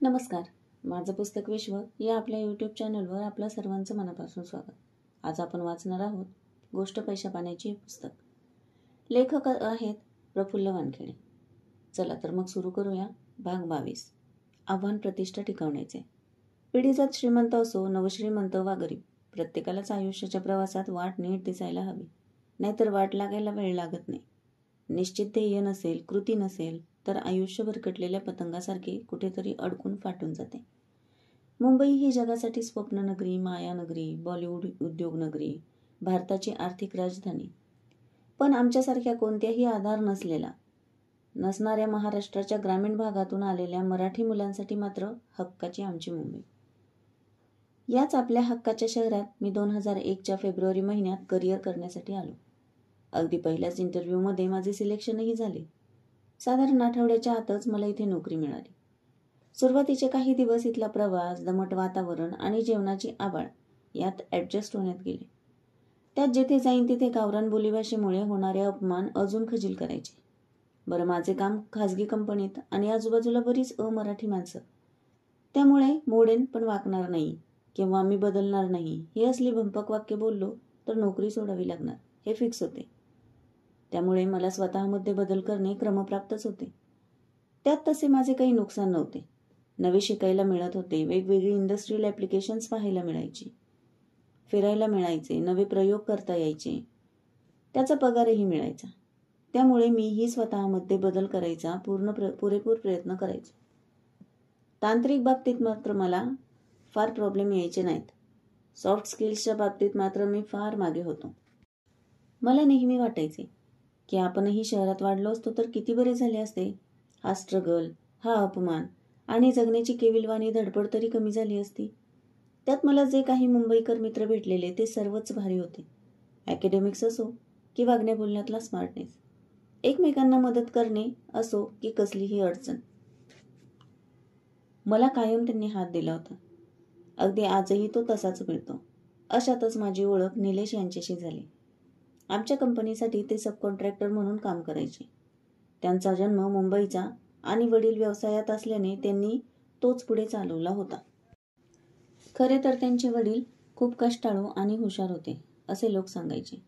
नमस्कार. माझं पुस्तक विश्व या आपल्या यूट्यूब चॅनलवर आपल्या सर्वांचं मनापासून स्वागत. आज आपण वाचणार आहोत गोष्ट पैशा पाण्याची पुस्तक. लेखक आहेत प्रफुल्ल वानखेडे. चला तर मग सुरू करूया. भाग 22. आव्हान प्रतिष्ठा टिकवण्याचे. पिढीजात श्रीमंत असो, नवश्रीमंत वा गरीब, प्रत्येकालाच आयुष्याच्या प्रवासात वाट नीट दिसायला हवी, नाहीतर वाट लागायला वेळ लागत नाही. निश्चित ध्येय नसेल, कृती नसेल तर आयुष्य भरकटलेल्या पतंगासारखे कुठेतरी अडकून फाटून जाते. मुंबई ही जगासाठी स्वप्ननगरी, मायानगरी, बॉलिवूड उद्योगनगरी, भारताची आर्थिक राजधानी. पण आमच्यासारख्या कोणत्याही आधार नसणाऱ्या महाराष्ट्राच्या ग्रामीण भागातून आलेल्या मराठी मुलांसाठी मात्र हक्काची आमची मुंबई. याच आपल्या हक्काच्या शहरात मी 2001च्या फेब्रुवारी महिन्यात करिअर करण्यासाठी आलो. अगदी पहिल्याच इंटरव्ह्यूमध्ये माझे सिलेक्शनही झाले. साधारण आठवड्याच्या आतच मला इथे नोकरी मिळाली. सुरुवातीचे काही दिवस इथला प्रवास, दमट वातावरण आणि जेवणाची आबाळ यात ॲडजस्ट होण्यात गेले. त्यात जिथे जाईन तिथे गावरान बोलीभाषेमुळे होणारे अपमान अजून खजील करायचे. बरं, माझे काम खाजगी कंपनीत आणि आजूबाजूला बरीच अमराठी माणसं, त्यामुळे मोडेन पण वाकणार नाही किंवा मी बदलणार नाही हे असली भंपक वाक्य बोललो तर नोकरी सोडावी लागणार हे फिक्स होते. त्यामुळे मला स्वतःमध्ये बदल करणे क्रमप्राप्तच होते. त्यात तसे माझे काही नुकसान नव्हते. नवे शिकायला मिळत होते, वेगवेगळी इंडस्ट्रियल ॲप्लिकेशन्स पाहायला मिळायची, फिरायला मिळायचे, नवे प्रयोग करता यायचे, त्याचा पगारही मिळायचा. त्यामुळे मीही स्वतःमध्ये बदल करायचा पुरेपूर प्रयत्न करायचो. तांत्रिक बाबतीत मात्र मला फार प्रॉब्लेम यायचे नाहीत. सॉफ्ट स्किल्सच्या बाबतीत मात्र मी फार मागे होतो. मला नेहमी वाटायचे की आपणही शहरात वाढलो असतो तर किती बरे झाले असते. हा स्ट्रगल, हा अपमान आणि जगण्याची केविलवाणी धडपड तरी कमी झाली असती. त्यात मला जे काही मुंबईकर मित्र भेटलेले ते सर्वच भारी होते. ॲकॅडेमिक्स असो की वागण्या बोलण्यातला स्मार्टनेस, एकमेकांना मदत करणे असो की कसलीही अडचण, मला कायम त्यांनी हात दिला होता. अगदी आजही तो तसाच मिळतो. अशातच माझी ओळख निलेश यांच्याशी झाली. आमच्या कंपनीसाठी ते सब कॉन्ट्रॅक्टर म्हणून काम करायचे. त्यांचा जन्म मुंबईचा आणि वडील व्यवसायात असल्याने त्यांनी तोच पुढे चालवला होता. खरे तर त्यांचे वडील खूप कष्टाळू आणि हुशार होते असे लोक सांगायचे.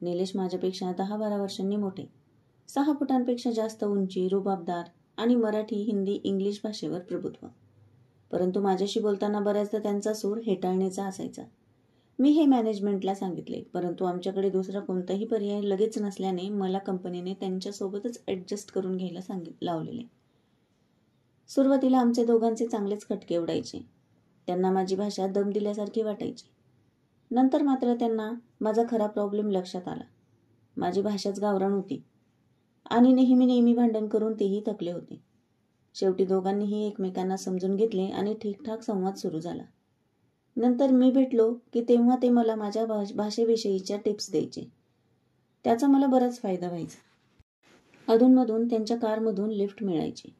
निलेश माझ्यापेक्षा 10-12 वर्षांनी मोठे, 6 फुटांपेक्षा जास्त उंची, रुबाबदार आणि मराठी, हिंदी, इंग्लिश भाषेवर प्रभुत्व. परंतु माझ्याशी बोलताना बऱ्याचदा त्यांचा सूर हेटाळणीचा असायचा. मी हे मॅनेजमेंटला सांगितले, परंतु आमच्याकडे दुसरा कोणताही पर्याय लगेच नसल्याने मला कंपनीने त्यांच्यासोबतच ॲडजस्ट करून घ्यायला लावलेले. सुरुवातीला आमचे दोघांचे चांगलेच खटके उडायचे. त्यांना माझी भाषा दम दिल्यासारखी वाटायची. नंतर मात्र त्यांना माझा खरा प्रॉब्लेम लक्षात आला. माझी भाषाच गावरान होती आणि नेहमी भांडण करून तेही थकले होते. शेवटी दोघांनीही एकमेकांना समजून घेतले आणि ठीकठाक संवाद सुरू झाला. नंतर मी भेटलो की तेव्हा ते मला माझ्या भाषेविषयीच्या टिप्स द्यायचे. त्याचा मला बराच फायदा व्हायचा. अधूनमधून त्यांच्या कारमधून लिफ्ट मिळायची.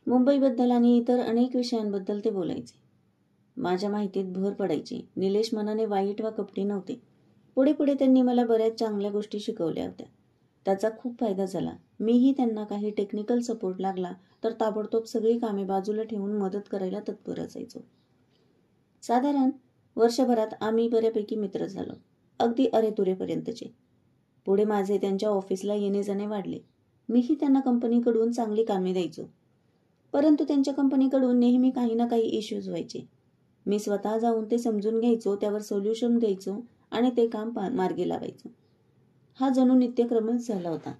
मुंबईबद्दल आणि इतर अनेक विषयांबद्दल ते बोलायचे. माझ्या माहितीत भर पडायची. निलेश मनाने वाईट वा कपटी नव्हते. पुढे त्यांनी मला बऱ्याच चांगल्या गोष्टी शिकवल्या होत्या. त्याचा खूप फायदा झाला. मीही त्यांना काही टेक्निकल सपोर्ट लागला तर ताबडतोब सगळी कामे बाजूला ठेवून मदत करायला तत्पर असायचो. साधारण वर्षभरात आम्ही बऱ्यापैकी मित्र झालो, अगदी अरेतुरेपर्यंतचे. पुढे माझे त्यांच्या ऑफिसला येणे जाणे वाढले. मीही त्यांना कंपनीकडून चांगली कामे द्यायचो, परंतु त्यांच्या कंपनीकडून नेहमी काही ना काही इश्यूज व्हायचे. मी स्वतः जाऊन ते समजून घ्यायचो, त्यावर सोल्युशन द्यायचो आणि ते काम मार्गी लावायचो. हा जणू नित्यक्रमच झाला होता.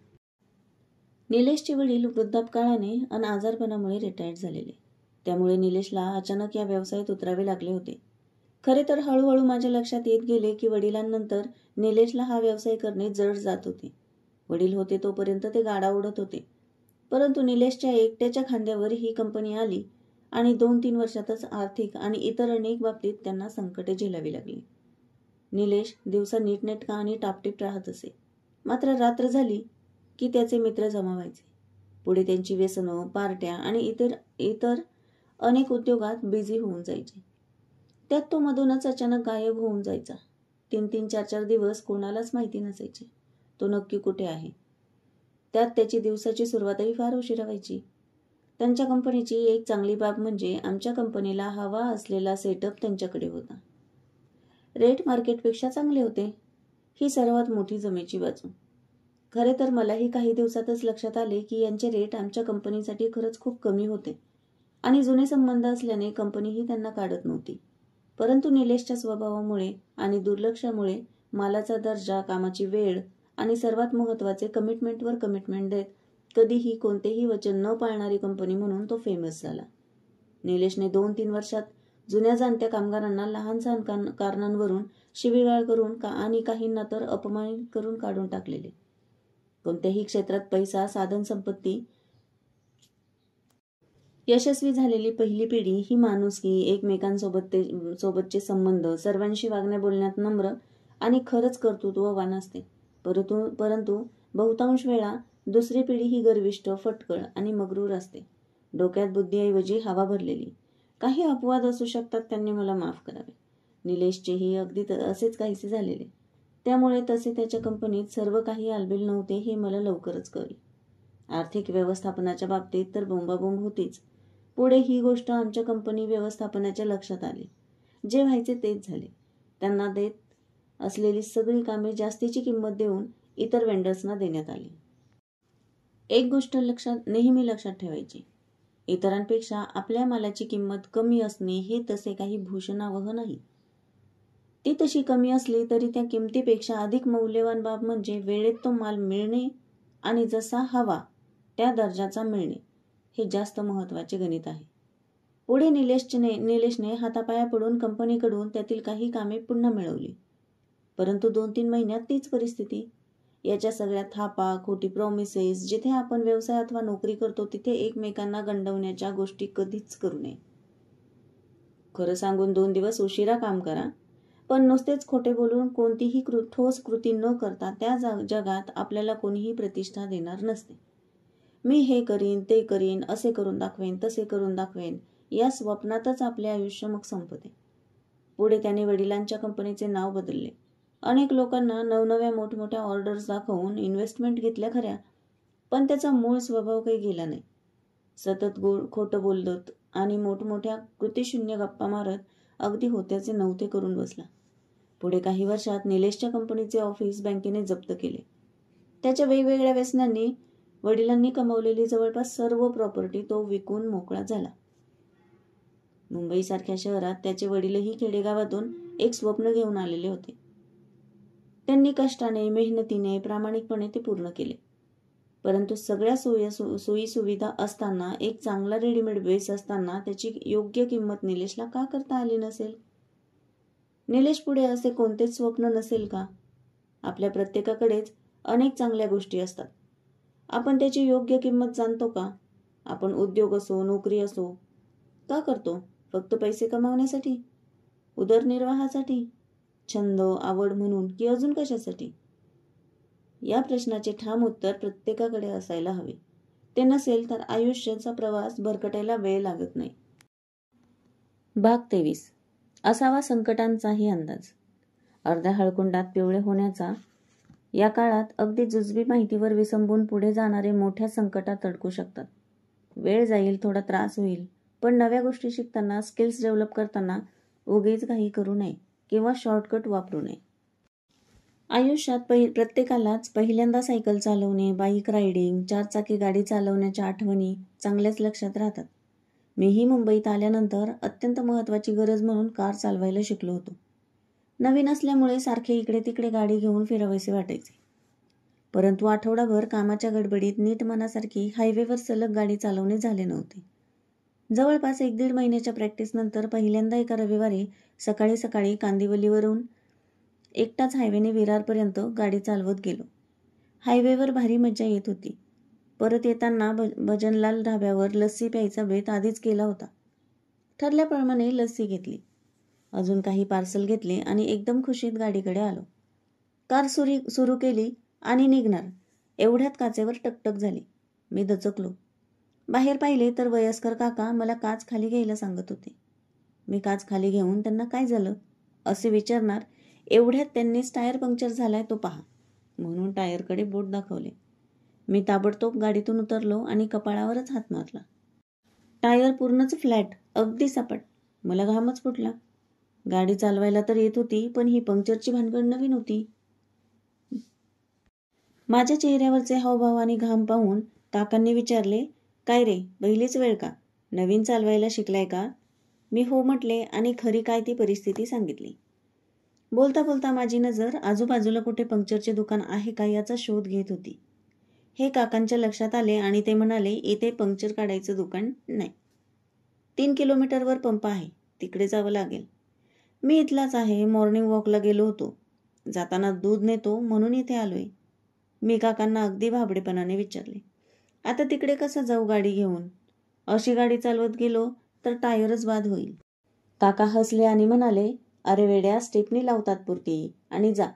निलेशचे वडील वृद्धापकाळाने आणि आजारपणामुळे रिटायर्ड झालेले. त्यामुळे निलेशला अचानक या व्यवसायात उतरावे लागले होते. खरे तर हळूहळू माझ्या लक्षात येत गेले की वडिलांनंतर निलेशला हा व्यवसाय करणे जड जात होते. वडील होते तोपर्यंत ते गाडा ओढत होते, परंतु निलेशच्या एकट्याच्या खांद्यावर ही कंपनी आली आणि 2-3 वर्षातच आर्थिक आणि इतर अनेक बाबतीत त्यांना संकटे झेलावी लागली. निलेश दिवसा नीटनेटका आणि टापटीप राहत असे, मात्र रात्र झाली की त्याचे मित्र जमा व्हायचे. पुढे त्यांची व्यसनं, पार्ट्या आणि इतर अनेक उद्योगात बिझी होऊन जायचे. त्यात तो मधूनच अचानक गायब होऊन जायचा. 3-3, 4-4 दिवस कोणालाच माहिती नसायचे तो नक्की कुठे आहे. त्यात त्याची दिवसाची सुरुवातही फार उशिरा व्हायची. त्यांच्या कंपनीची एक चांगली बाब म्हणजे आमच्या कंपनीला हवा असलेला सेटअप त्यांच्याकडे होता. रेट मार्केटपेक्षा चांगले होते. ही सर्वात मोठी जमेची बाजू. खरे तर मलाही काही दिवसातच लक्षात आले की यांचे रेट आमच्या कंपनीसाठी खरंच खूप कमी होते आणि जुने संबंध असल्याने कंपनीही त्यांना काढत नव्हती. परंतु निलेशच्या स्वभावामुळे आणि दुर्लक्षामुळे मालाचा दर्जा, कामाची वेळ आणि सर्वात महत्त्वाचे कमिटमेंटवर कमिटमेंट देत कधीही कोणतेही वचन न पाळणारी कंपनी म्हणून तो फेमस झाला. निलेशने 2-3 वर्षात जुन्या जाणत्या कामगारांना लहान सहान कारणांवरून शिवीगाळ करून आणि काहींना तर अपमानित करून काढून टाकलेले. कोणत्याही क्षेत्रात पैसा, साधन संपत्ती यशस्वी झालेली पहिली पिढी ही माणुसकी, एकमेकांसोबतचे संबंध, सर्वांशी वागण्या बोलण्यात नम्र आणि खरंच कर्तृत्ववान असते. परंतु बहुतांश वेळा दुसरी पिढी ही गर्विष्ठ, फटकळ आणि मग्रूर असते. डोक्यात बुद्धीऐवजी हवा भरलेली. काही अपवाद असू शकतात, त्यांनी मला माफ करावे. निलेशचेही अगदी असेच काहीसे झालेले. त्यामुळे तसे त्याच्या कंपनीत सर्व काही आलबेल नव्हते हे मला लवकरच कळले. आर्थिक व्यवस्थापनाच्या बाबतीत तर बोंबाबोंब होतीच. पुढे ही गोष्ट आमच्या कंपनी व्यवस्थापनाच्या लक्षात आली. जे व्हायचे तेच झाले. त्यांना देत असलेली सगळी कामे जास्तीची किंमत देऊन इतर वेंडर्सना देण्यात आली. एक गोष्ट नेहमी लक्षात ठेवायची. इतरांपेक्षा आपल्या मालाची किंमत कमी असणे हे तसे काही भूषणावह नाही. ती तशी कमी असली तरी त्या किमतीपेक्षा अधिक मौल्यवान बाब म्हणजे वेळेत तो माल मिळणे आणि जसा हवा त्या दर्जाचा मिळणे हे जास्त महत्त्वाचे गणित आहे. पुढे निलेशने हातापाया पडून कंपनीकडून त्यातील काही कामे पुन्हा मिळवली. परंतु 2-3 महिन्यात तीच परिस्थिती. याच्या सगळ्या थापा, खोटी प्रॉमिसेस. जिथे आपण व्यवसाय अथवा नोकरी करतो तिथे एकमेकांना गंडवण्याच्या गोष्टी कधीच करू नये. खरं सांगून 2 दिवस उशिरा काम करा, पण नुसतेच खोटे बोलून कोणतीही ठोस कृती न करता त्या जगात आपल्याला कोणीही प्रतिष्ठा देणार नसते. मी हे करीन, ते करीन, असे करून दाखवेन, तसे करून दाखवेन, या स्वप्नातच आपले आयुष्य मग संपते. पुढे त्याने वडिलांच्या कंपनीचे नाव बदलले. अनेक लोकांना नवनव्या मोठमोठ्या ऑर्डर्स दाखवून इन्व्हेस्टमेंट घेतल्या खऱ्या, पण त्याचा मूळ स्वभाव काही गेला नाही. सतत खोटं बोलत आणि मोठमोठ्या कृतिशून्य गप्पा मारत अगदी होत्याचे नव्हते करून बसला. पुढे काही वर्षात निलेशच्या कंपनीचे ऑफिस बँकेने जप्त केले. त्याच्या वेगवेगळ्या व्यसनांनी वडिलांनी कमावलेली जवळपास सर्व प्रॉपर्टी तो विकून मोकळा झाला. मुंबईसारख्या शहरात त्याचे वडीलही खेडेगावातून एक स्वप्न घेऊन आलेले होते. त्यांनी कष्टाने, मेहनतीने, प्रामाणिकपणे ते पूर्ण केले. परंतु सगळ्या सोयी सुविधा असताना, एक चांगला रेडीमेड बेस असताना त्याची योग्य किंमत निलेशला का करता आली नसेल? निलेश पुढे असे कोणतेच स्वप्न नसेल का? आपल्या प्रत्येकाकडेच अनेक चांगल्या गोष्टी असतात. आपण त्याची योग्य किंमत जाणतो का? आपण उद्योग असो, नोकरी असो का करतो? फक्त पैसे कमावण्यासाठी? उदरनिर्वाहासाठी? छंद, आवड म्हणून की अजून कशासाठी? या प्रश्नाचे ठाम उत्तर प्रत्येकाकडे असायला हवे. ते नसेल तर आयुष्याचा प्रवास भरकटायला वेळ लागत नाही. भाग 23. असावा संकटांचाही अंदाज. अर्ध्या हळकुंडात पिवळे होण्याचा या काळात अगदी जुजबी माहितीवर विसंबून पुढे जाणारे मोठ्या संकटात अडकू शकतात. वेळ जाईल, थोडा त्रास होईल, पण नव्या गोष्टी शिकताना, स्किल्स डेव्हलप करताना उगीच घाई करू नये किंवा शॉर्टकट वापरू नये. आयुष्यात प्रत्येकालाच पहिल्यांदा सायकल चालवणे, बाईक रायडिंग, 4 चाकी गाडी चालवण्याच्या आठवणी चांगल्याच लक्षात राहतात. मीही मुंबईत आल्यानंतर अत्यंत महत्त्वाची गरज म्हणून कार चालवायला शिकलो होतो. नवीन असल्यामुळे सारखे इकडे तिकडे गाडी घेऊन फिरावेसे वाटायचे. परंतु आठवडाभर कामाच्या गडबडीत नीट मनासारखी हायवेवर सलग गाडी चालवणे झाले नव्हते. जवळपास 1-1.5 महिन्याच्या प्रॅक्टिसनंतर पहिल्यांदा एका रविवारी सकाळी सकाळी कांदिवलीवरून एकटाच हायवेने विरारपर्यंत गाडी चालवत गेलो. हायवेवर भारी मजा येत होती. परत येताना भजनलाल ढाब्यावर लस्सी प्यायचा बेत आधीच केला होता. ठरल्याप्रमाणे लस्सी घेतली, अजून काही पार्सल घेतले आणि एकदम खुशीत गाडीकडे आलो. कार सुरू केली आणि निघणार एवढ्यात काचेवर टकटक झाली. मी दचकलो. बाहेर पाहिले तर वयस्कर काका मला काच खाली घ्यायला सांगत होते. मी काच खाली घेऊन त्यांना काय झालं असे विचारणार एवढ्यात त्यांनीच टायर पंक्चर झालाय तो पहा म्हणून टायरकडे बोट दाखवले. मी ताबडतोब गाडीतून उतरलो आणि कपाळावरच हात मारला. टायर पूर्णच फ्लॅट, अगदी सपाट. मला घामच फुटला. गाडी चालवायला तर येत होती, पण ही पंक्चरची भानगड नवीन होती. माझ्या चेहऱ्यावरचे हावभाव आणि घाम पाहून काकांनी विचारले, काय रे, पहिलीच वेळ का? नवीन चालवायला शिकलाय का? मी हो म्हटले आणि खरी काय ती परिस्थिती सांगितली. बोलता बोलता माझी नजर आजूबाजूला कुठे पंक्चरचे दुकान आहे का याचा शोध घेत होती. हे काकांच्या लक्षात आले आणि ते म्हणाले, इथे पंक्चर काढायचं दुकान नाही. 3 किलोमीटरवर पंप आहे, तिकडे जावं लागेल. मी इथलाच आहे, मॉर्निंग वॉकला गेलो होतो. जाताना दूध नेतो म्हणून इथे आलोय. मी काकांना अगदी भाबडेपणाने विचारले. आता तिकडे कसं जाऊ गाडी घेऊन? अशी गाडी चालवत गेलो तर टायरच बाद होईल. काका हसले आणि म्हणाले, अरे वेड्या, स्टेपनी लाव तात्पुरती आणि जा,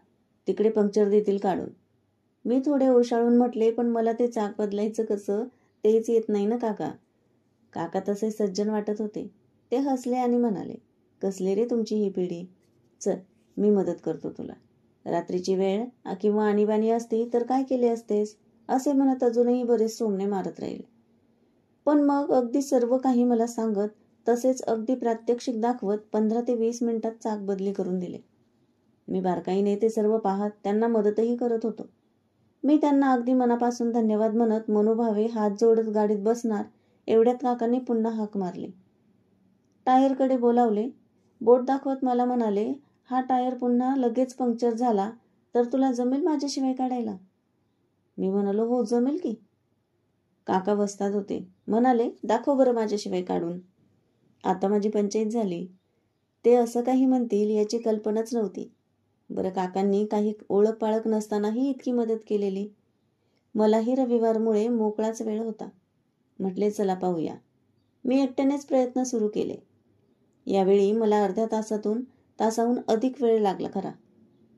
तिकडे पंक्चर देतील काढून. मी थोडे ओशाळून म्हटले, पण मला ते चाक बदलायचं कसं तेच येत नाही ना काका. काका तसे सज्जन वाटत होते. ते हसले आणि म्हणाले, कसली रे तुमची ही पिढी. चल, मी मदत करतो तुला. रात्रीची वेळ किंवा आणीबाणी असती तर काय केले असतेस, असे म्हणत अजूनही बरेच सोमणे मारत राहिले. पण मग अगदी सर्व काही मला सांगत, तसेच अगदी प्रात्यक्षिक दाखवत 15 ते 20 मिनिटात चाक बदली करून दिले. मी बारकाईने ते सर्व पाहत त्यांना मदतही करत होतो. मी त्यांना अगदी मनापासून धन्यवाद म्हणत मनोभावे हात जोडत गाडीत बसणार एवढ्यात काकांनी पुन्हा हाक मारली. टायरकडे बोलावले. बोट दाखवत मला म्हणाले, हा टायर पुन्हा लगेच पंक्चर झाला तर तुला जमेल माझ्याशिवाय काढायला? मी म्हणालो, हो जमेल की. काका वस्ताद होते. म्हणाले, दाखव बरं माझ्याशिवाय काढून. आता माझी पंचायत झाली. ते असं काही म्हणतील याची कल्पनाच नव्हती. बरं, काकांनी काही ओळख पाळख नसतानाही इतकी मदत केलेली. मलाही रविवारमुळे मोकळाच वेळ होता. म्हटले, चला पाहूया. मी एकट्यानेच प्रयत्न सुरू केले. यावेळी मला अर्ध्या तासाहून अधिक वेळ लागला खरा,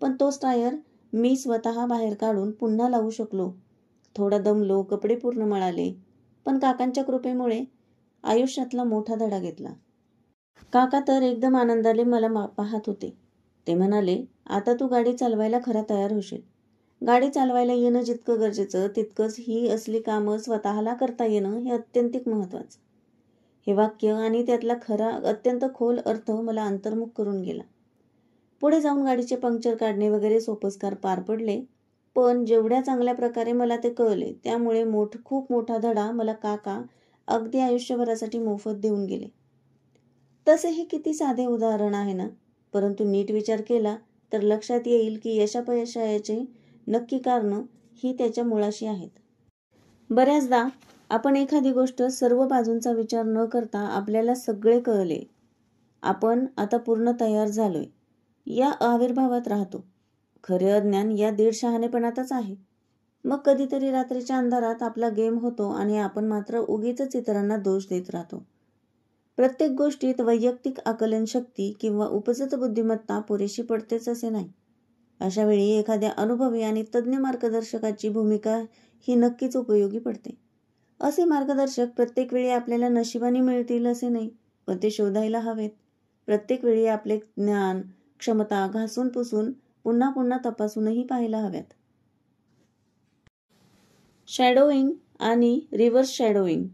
पण तोच टायर मी स्वतः बाहेर काढून पुन्हा लावू शकलो. थोडा दमलो, कपडे पूर्ण मळाले, पण काकांच्या कृपेमुळे आयुष्यातला मोठा धडा घेतला. काका तर एकदम आनंदाने मला पाहत होते. ते म्हणाले, आता तू गाडी चालवायला खरा तयार होशील. गाडी चालवायला येणं जितकं गरजेचं तितकंच ही असली कामं स्वतःला करता येणं हे अत्यंतिक महत्त्वाचं. हे वाक्य आणि त्यातला खरा अत्यंत खोल अर्थ मला अंतर्मुख करून गेला. पुढे जाऊन गाडीचे पंक्चर काढणे वगैरे सोपस्कार पार पडले, पण जेवढ्या चांगल्या प्रकारे मला ते कळले त्यामुळे खूप मोठा धडा मला काका अगदी आयुष्यभरासाठी मोफत देऊन गेले. तसे हे किती साधे उदाहरण आहे ना, परंतु नीट विचार केला तर लक्षात येईल की यशापयशाचे नक्की कारणं ही त्याच्या मुळाशी आहेत. बऱ्याचदा आपण एखादी गोष्ट सर्व बाजूंचा विचार न करता आपल्याला सगळे कळले, आपण आता पूर्ण तयार झालोय या आविर्भावात राहतो. खरे अज्ञान या दीड शहाणेपणातच आहे. मग कधीतरी रात्रीच्या अंधारात आपला गेम होतो आणि आपण मात्र उगीचच इतरांना दोष देत राहतो. प्रत्येक गोष्टीत वैयक्तिक आकलन शक्ती किंवा उपजत बुद्धिमत्ता पुरेशी पडतेच असे नाही. अशा वेळी एखाद्या अनुभवी आणि तज्ज्ञ मार्गदर्शकाची भूमिका ही नक्कीच उपयोगी पडते. असे मार्गदर्शक प्रत्येक वेळी आपल्याला नशिबाने मिळतील असे नाही, पण ते शोधायला हवेत. प्रत्येक वेळी आपले ज्ञान, क्षमता घासून पुसून पुन्हा पुन्हा तपासूनही पाहायला हव्यात. शॅडोईंग आणि रिव्हर्स शॅडोईंग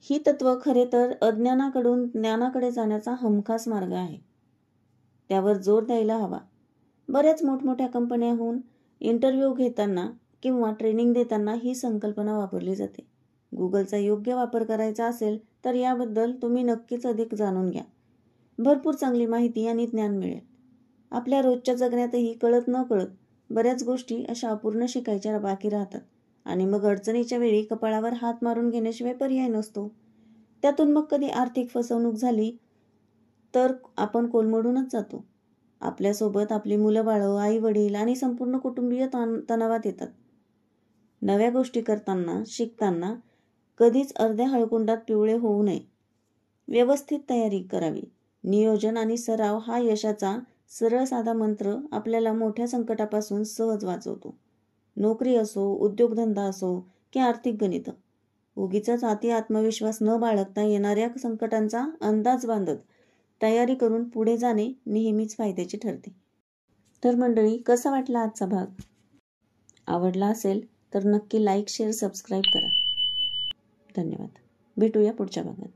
ही तत्व खरे तर अज्ञानाकडून ज्ञानाकडे जाण्याचा हमखास मार्ग आहे. त्यावर जोर द्यायला हवा. बऱ्याच मोठमोठ्या कंपन्याहून इंटरव्ह्यू घेताना किंवा ट्रेनिंग देताना ही संकल्पना वापरली जाते. गुगलचा योग्य वापर करायचा असेल तर याबद्दल तुम्ही नक्कीच अधिक जाणून घ्या. भरपूर चांगली माहिती आणि ज्ञान मिळेल. आपल्या रोजच्या जगण्यातही कळत न कळत बऱ्याच गोष्टी अशा अपूर्ण शिकायच्या बाकी राहतात आणि मग अडचणीच्या वेळी कपाळावर हात मारून घेण्याशिवाय पर्याय नसतो. त्यातून मग कधी आर्थिक फसवणूक झाली तर आपण कोलमडूनच जातो. आपल्यासोबत आपली मुलं बाळं, आई वडील आणि संपूर्ण कुटुंबीय तणावात येतात. नव्या गोष्टी करताना, शिकताना कधीच अर्ध्या हळकुंडात पिवळे होऊ नये. व्यवस्थित तयारी करावी. नियोजन आणि सराव हा यशाचा सरळ साधा मंत्र आपल्याला मोठ्या संकटापासून सहज वाचवतो. नोकरी असो, उद्योगधंदा असो की आर्थिक गणित, उगीचच अति आत्मविश्वास न बाळगता येणाऱ्या संकटांचा अंदाज बांधत तयारी करून पुढे जाणे नेहमीच फायद्याचे ठरते. तर मंडळी, कसा वाटला आजचा भाग? आवडला असेल तर नक्की लाईक, शेअर, सबस्क्राईब करा. धन्यवाद. भेटूया पुढच्या भागात.